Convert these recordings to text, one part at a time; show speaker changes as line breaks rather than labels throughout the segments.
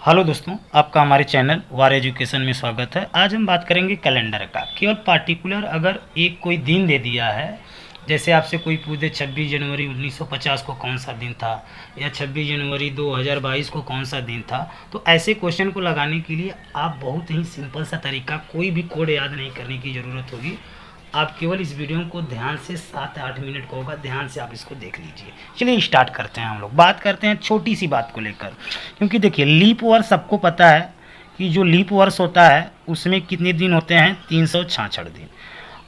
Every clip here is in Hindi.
हेलो दोस्तों, आपका हमारे चैनल वार एजुकेशन में स्वागत है। आज हम बात करेंगे कैलेंडर का। केवल पार्टिकुलर अगर एक कोई दिन दे दिया है, जैसे आपसे कोई पूछे 26 जनवरी 1950 को कौन सा दिन था या 26 जनवरी 2022 को कौन सा दिन था, तो ऐसे क्वेश्चन को लगाने के लिए आप बहुत ही सिंपल सा तरीका, कोई भी कोड याद नहीं करने की ज़रूरत होगी। आप केवल इस वीडियो को ध्यान से 7-8 मिनट का होगा, ध्यान से आप इसको देख लीजिए। चलिए स्टार्ट करते हैं। हम लोग बात करते हैं छोटी सी बात को लेकर, क्योंकि देखिए लीप वर्ष सबको पता है कि जो लीप वर्ष होता है उसमें कितने दिन होते हैं, 366 दिन।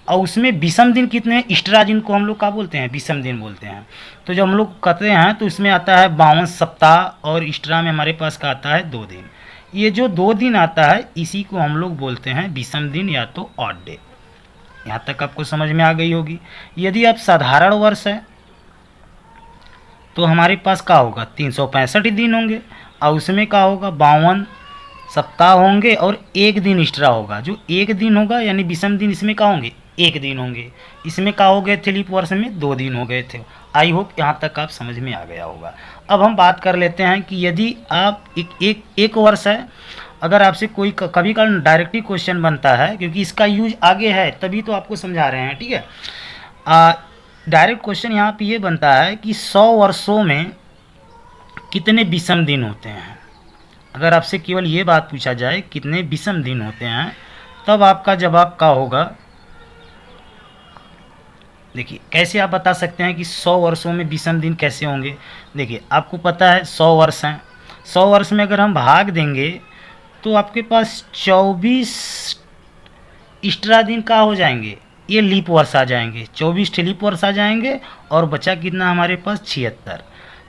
और उसमें विषम दिन कितने हैं, एक्स्ट्रा दिन को हम लोग क्या बोलते हैं, विषम दिन बोलते हैं। तो जब हम लोग कहते हैं तो इसमें आता है 52 सप्ताह और एक्स्ट्रा में हमारे पास का आता है 2 दिन। ये जो 2 दिन आता है इसी को हम लोग बोलते हैं विषम दिन या तो ऑड डे। यहाँ तक आपको समझ में आ गई होगी। यदि आप साधारण वर्ष है तो हमारे पास क्या होगा, 365 दिन होंगे और उसमें क्या होगा, 52 सप्ताह होंगे और 1 दिन एक्स्ट्रा होगा। जो 1 दिन होगा यानी विषम दिन, इसमें क्या होंगे, 1 दिन होंगे। इसमें क्या हो गए थे, लीप वर्ष में 2 दिन हो गए थे। आई होप यहाँ तक आप समझ में आ गया होगा। अब हम बात कर लेते हैं कि यदि आप एक वर्ष है, अगर आपसे कोई कभी का डायरेक्टली क्वेश्चन बनता है, क्योंकि इसका यूज आगे है तभी तो आपको समझा रहे हैं, ठीक है। डायरेक्ट क्वेश्चन यहाँ पे ये बनता है कि 100 वर्षों में कितने विषम दिन होते हैं। अगर आपसे केवल ये बात पूछा जाए कितने विषम दिन होते हैं, तब आपका जवाब क्या होगा। देखिए कैसे आप बता सकते हैं कि 100 वर्षों में विषम दिन कैसे होंगे। देखिए आपको पता है 100 वर्ष हैं, 100 वर्ष में अगर हम भाग देंगे तो आपके पास 24 एक्स्ट्रा दिन का हो जाएंगे, ये लीप वर्ष आ जाएंगे। 24 लीप वर्ष आ जाएंगे और बचा कितना हमारे पास,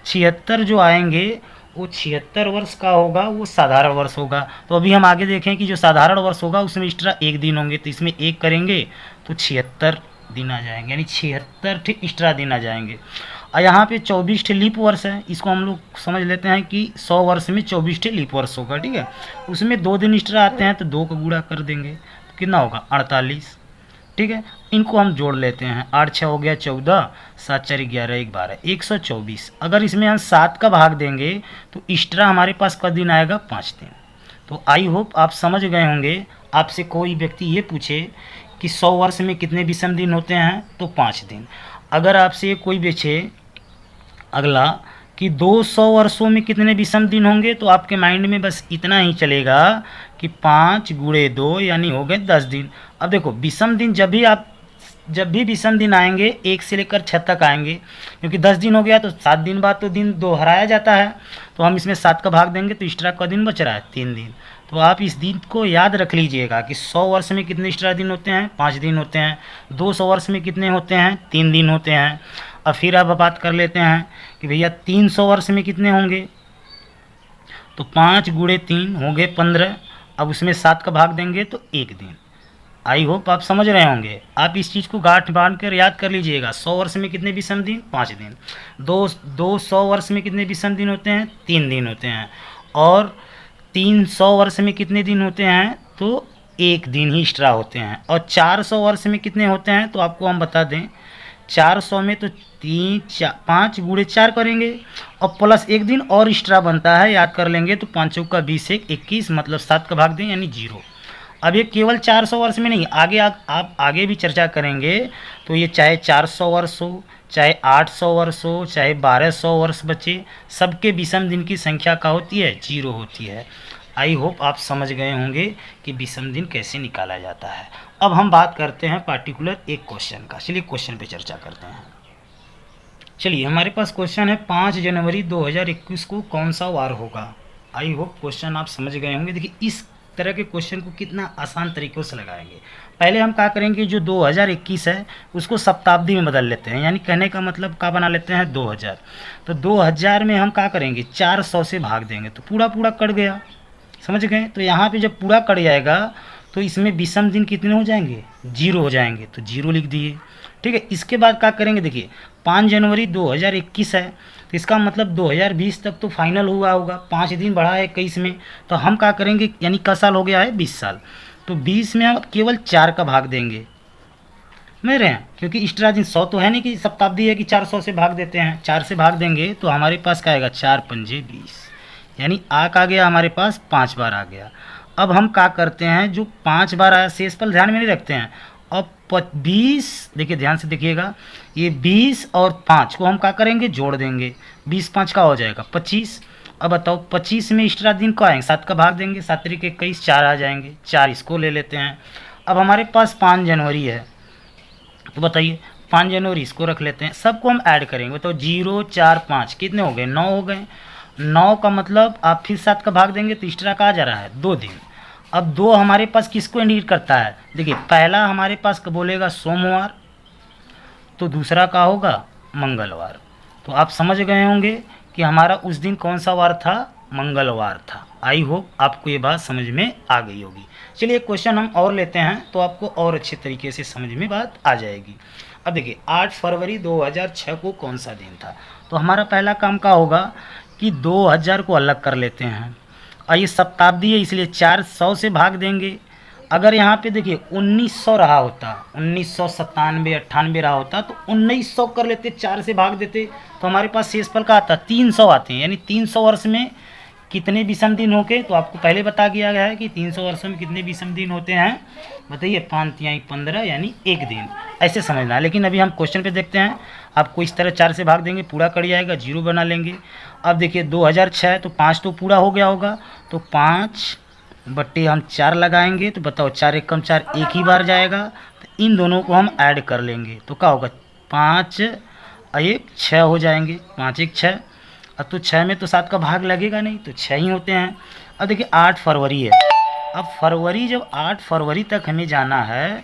76 जो आएंगे वो 76 वर्ष का होगा, वो साधारण वर्ष होगा। तो अभी हम आगे देखें कि जो साधारण वर्ष होगा उसमें एक्स्ट्रा 1 दिन होंगे, तो इसमें 1 करेंगे तो 76 दिन आ जाएंगे, यानी 76 एक्स्ट्रा दिन आ जाएंगे। और यहाँ पे 24 लीप वर्ष है, इसको हम लोग समझ लेते हैं कि 100 वर्ष में 24 लीप वर्ष होगा, ठीक है। उसमें 2 दिन एक्स्ट्रा आते हैं तो 2 का गुणा कर देंगे तो कितना होगा, 48, ठीक है। इनको हम जोड़ लेते हैं, 8 6 हो गया 14, 7 4 11 1 12, 124। अगर इसमें हम 7 का भाग देंगे तो एक्स्ट्रा हमारे पास का दिन आएगा 5 दिन। तो आई होप आप समझ गए होंगे। आपसे कोई व्यक्ति ये पूछे कि 100 वर्ष में कितने विषम दिन होते हैं, तो 5 दिन। अगर आपसे कोई पूछे अगला कि 200 वर्षों में कितने विषम दिन होंगे, तो आपके माइंड में बस इतना ही चलेगा कि 5 × 2 यानी हो गए 10 दिन। अब देखो विषम दिन जब भी विषम दिन आएंगे 1 से लेकर 6 तक आएंगे, क्योंकि 10 दिन हो गया तो 7 दिन बाद तो दिन दोहराया जाता है। तो हम इसमें 7 का भाग देंगे तो एक्स्ट्रा का दिन बच रहा है 3 दिन। तो आप इस दिन को याद रख लीजिएगा कि 100 वर्ष में कितने एक्स्ट्रा दिन होते हैं, 5 दिन होते हैं। 200 वर्ष में कितने होते हैं, 3 दिन होते हैं। और फिर अब बात कर लेते हैं कि भैया 300 वर्ष में कितने होंगे, तो 5 × 3 हो गए 15। अब उसमें 7 का भाग देंगे तो 1 दिन। आई होप आप समझ रहे होंगे। आप इस चीज़ को गांठ बांध कर याद कर लीजिएगा। 100 वर्ष में कितने विषम दिन, 5 दिन। 200 वर्ष में कितने विषम दिन होते हैं, 3 दिन होते हैं। और 300 वर्ष में कितने दिन होते हैं, तो 1 दिन ही एक्स्ट्रा होते हैं। और 400 वर्ष में कितने होते हैं, तो आपको हम बता दें 400 में तो 5 × 4 करेंगे और प्लस 1 दिन और एक्स्ट्रा बनता है, याद कर लेंगे तो 5 × 20 21, मतलब 7 का भाग दें यानी 0। अब ये केवल 400 वर्ष में नहीं, आगे आप आगे भी चर्चा करेंगे तो ये चाहे 400 वर्ष हो, चाहे 800 वर्ष हो, चाहे 1200 वर्ष बचे, सबके विषम दिन की संख्या क्या होती है, 0 होती है। आई होप आप समझ गए होंगे कि विषम दिन कैसे निकाला जाता है। अब हम बात करते हैं पार्टिकुलर एक क्वेश्चन का। चलिए क्वेश्चन पे चर्चा करते हैं। चलिए हमारे पास क्वेश्चन है 5 जनवरी 2021 को कौन सा वार होगा। आई होप क्वेश्चन आप समझ गए होंगे। देखिए इस तरह के क्वेश्चन को कितना आसान तरीक़ों से लगाएंगे। पहले हम क्या करेंगे, जो 2021 है उसको शताब्दी में बदल लेते हैं, यानी कहने का मतलब क्या बना लेते हैं, 2000। तो 2000 में हम क्या करेंगे, 400 से भाग देंगे तो पूरा पूरा कट गया, समझ गए। तो यहाँ पे जब पूरा कट जाएगा तो इसमें विषम दिन कितने हो जाएंगे, 0 हो जाएंगे, तो 0 लिख दिए, ठीक है। इसके बाद क्या करेंगे, देखिए 5 जनवरी 2021 है तो इसका मतलब 2020 तक तो फाइनल हुआ होगा, 5 दिन बढ़ा है 21 में, तो हम क्या करेंगे, यानी का साल हो गया है 20 साल, तो 20 में हम केवल 4 का भाग देंगे, समझ रहे हैं। क्योंकि एक्स्ट्रा दिन 100 तो है नहीं कि शताब्दी है कि 400 से भाग देते हैं, 4 से भाग देंगे तो हमारे पास क्या आएगा, 4 × 5 = 20। यानी आक आ गया हमारे पास 5 बार आ गया। अब हम क्या करते हैं, जो 5 बार आया शेषफल ध्यान में नहीं रखते हैं। अब 20, देखिए ध्यान से देखिएगा, ये 20 और 5 को हम क्या करेंगे, जोड़ देंगे। 20 5 का हो जाएगा 25। अब बताओ 25 में एक्स्ट्रा दिन को आएंगे, 7 का भाग देंगे, 7 तरीके 21, 4 आ जाएंगे, 4 इसको ले लेते हैं। अब हमारे पास 5 जनवरी है, तो बताइए 5 जनवरी इसको रख लेते हैं, सबको हम ऐड करेंगे। तो 0 4 5 कितने हो गए, 9 हो गए। 9 का मतलब आप फिर 7 का भाग देंगे तो एक्स्ट्रा का आ जा रहा है 2 दिन। अब 2 हमारे पास किसको इंडिकेट करता है, देखिए पहला हमारे पास बोलेगा सोमवार, तो दूसरा का होगा मंगलवार। तो आप समझ गए होंगे कि हमारा उस दिन कौन सा वार था, मंगलवार था। आई होप आपको ये बात समझ में आ गई होगी। चलिए एक क्वेश्चन हम और लेते हैं तो आपको और अच्छे तरीके से समझ में बात आ जाएगी। अब देखिए 8 फरवरी 2006 को कौन सा दिन था, तो हमारा पहला काम का होगा कि 2000 को अलग कर लेते हैं, और ये शताब्दी है इसलिए 400 से भाग देंगे। अगर यहाँ पे देखिए 1900 रहा होता, 1997 98 रहा होता, तो 1900 कर लेते, 4 से भाग देते, तो हमारे पास शेषफल का आता 300 आते हैं। यानी 300 वर्ष में कितने विषम दिन होंगे, तो आपको पहले बता दिया गया है कि 300 वर्षों में कितने विषम दिन होते हैं, बताइए 5 तिहाई 15 यानी 1 दिन, ऐसे समझना है। लेकिन अभी हम क्वेश्चन पे देखते हैं, आपको इस तरह 4 से भाग देंगे, पूरा कट जाएगा, 0 बना लेंगे। अब देखिए 2006 है तो 5 तो पूरा हो गया होगा, तो 5 बट्टे हम 4 लगाएंगे, तो बताओ 4 1 कम 4 एक ही बार जाएगा, तो इन दोनों को हम ऐड कर लेंगे, तो क्या होगा 5 और 1 6 हो जाएंगे, 5 1 6। अब तो 6 में तो 7 का भाग लगेगा नहीं, तो 6 ही होते हैं। अब देखिए 8 फरवरी है, अब फरवरी जब 8 फरवरी तक हमें जाना है,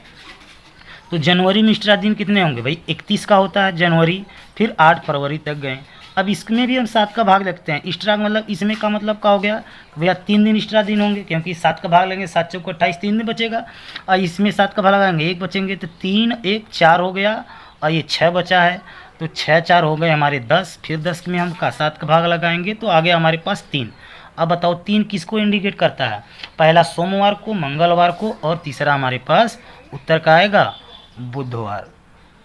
तो जनवरी में एक्स्ट्रा दिन कितने होंगे भाई, 31 का होता है जनवरी, फिर 8 फरवरी तक गए। अब इसमें भी हम 7 का भाग लगते हैं, एक्स्ट्रा मतलब इसमें का मतलब क्या हो गया भैया, 3 दिन एक्स्ट्रा दिन होंगे, क्योंकि 7 का भाग लेंगे, 7 चौक 28, 3 दिन बचेगा, और इसमें 7 का भाग लगाएंगे 1 बचेंगे, तो 3 1 4 हो गया, और ये 6 बचा है, तो 6 4 हो गए हमारे 10, फिर 10 में हम 7 का भाग लगाएंगे, तो आगे हमारे पास 3। अब बताओ 3 किसको इंडिकेट करता है, पहला सोमवार को, मंगलवार को, और तीसरा हमारे पास उत्तर का आएगा बुधवार।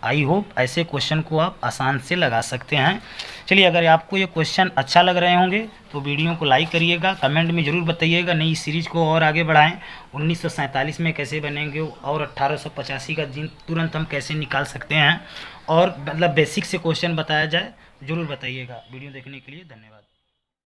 आई होप ऐसे क्वेश्चन को आप आसान से लगा सकते हैं। चलिए अगर आपको ये क्वेश्चन अच्छा लग रहे होंगे तो वीडियो को लाइक करिएगा, कमेंट में ज़रूर बताइएगा, नई सीरीज़ को और आगे बढ़ाएं। 1947 में कैसे बनेंगे और 1885 का दिन तुरंत हम कैसे निकाल सकते हैं, और मतलब बेसिक से क्वेश्चन बताया जाए, ज़रूर बताइएगा। वीडियो देखने के लिए धन्यवाद।